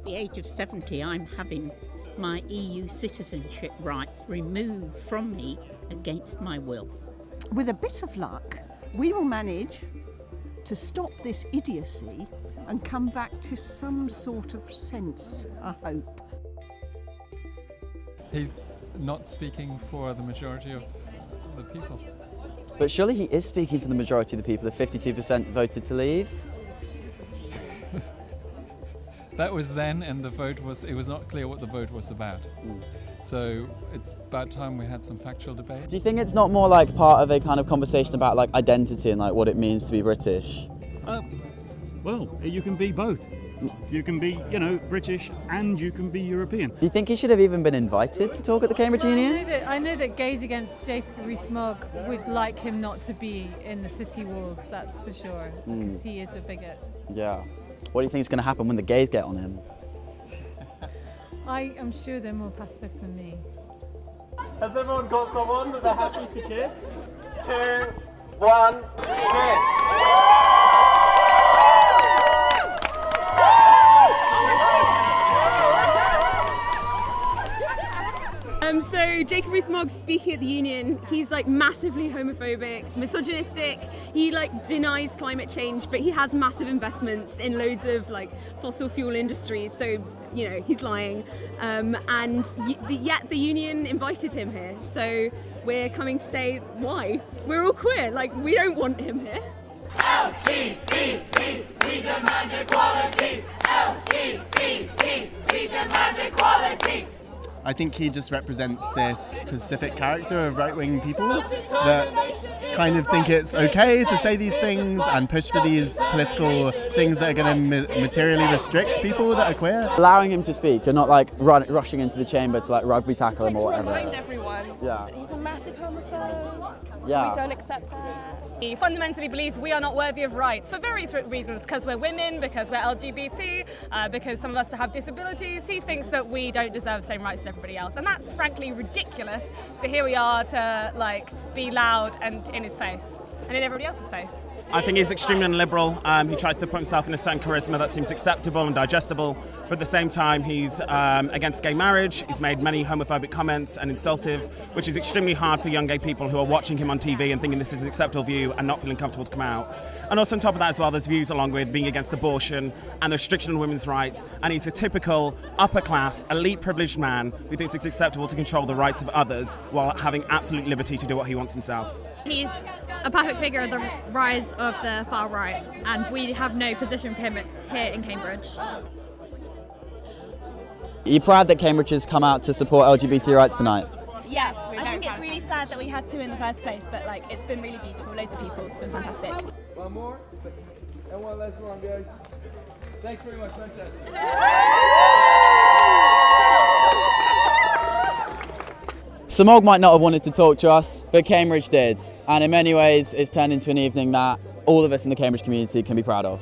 at the age of 70, I'm having my EU citizenship rights removed from me against my will. With a bit of luck, we will manage to stop this idiocy and come back to some sort of sense, I hope. He's not speaking for the majority of the people. But surely he is speaking for the majority of the people. The 52% voted to leave. That was then, and it was not clear what the vote was about. So it's about time we had some factual debate. Do you think it's not more like part of a kind of conversation about like identity and like what it means to be British? Well, you can be both. You can be, you know, British and you can be European. Do you think he should have even been invited to talk at the Cambridge Union? I know that Gays Against Jacob Rees-Mogg would like him not to be in the city walls, that's for sure, because he is a bigot. Yeah. What do you think is going to happen when the gays get on him? I am sure they're more pacifist than me. Has everyone got someone that they're happy to kiss? 2, 1, kiss! So Jacob Rees-Mogg speaking at the Union, he's like massively homophobic, misogynistic, he like denies climate change, but he has massive investments in loads of like fossil fuel industries, so you know, he's lying. Yet the Union invited him here, so we're coming to say why. We're all queer, like we don't want him here. LGBT, we demand equality! LGBT, we demand equality! I think he just represents this specific character of right-wing people that kind of think it's okay to say these things and push for these political things that are going to materially restrict people that are queer. Allowing him to speak and not like rushing into the chamber to like rugby tackle him or whatever. To remind everyone that he's a massive homophobe. Yeah. We don't accept that. He fundamentally believes we are not worthy of rights for various reasons, because we're women, because we're LGBT, because some of us have disabilities. He thinks that we don't deserve the same rights as everybody else, and that's frankly ridiculous. So here we are to like be loud and in his face and in everybody else's face. I think he's extremely unliberal. He tries to put himself in a certain charisma that seems acceptable and digestible, but at the same time he's against gay marriage. He's made many homophobic comments and insultive, which is extremely hard for young gay people who are watching him on TV and thinking this is an acceptable view and not feeling comfortable to come out. And also on top of that as well, there's views along with being against abortion and the restriction on women's rights, and he's a typical upper class, elite privileged man who thinks it's acceptable to control the rights of others while having absolute liberty to do what he wants himself. He's a perfect figure of the rise of the far right, and we have no position for him here in Cambridge. Are you proud that Cambridge has come out to support LGBT rights tonight? Yes, I think it's really sad that we had to in the first place, but like it's been really beautiful. Loads of people, it's been fantastic. One more, and one last one, guys. Thanks very much, fantastic. Rees-Mogg might not have wanted to talk to us, but Cambridge did. And in many ways, it's turned into an evening that all of us in the Cambridge community can be proud of.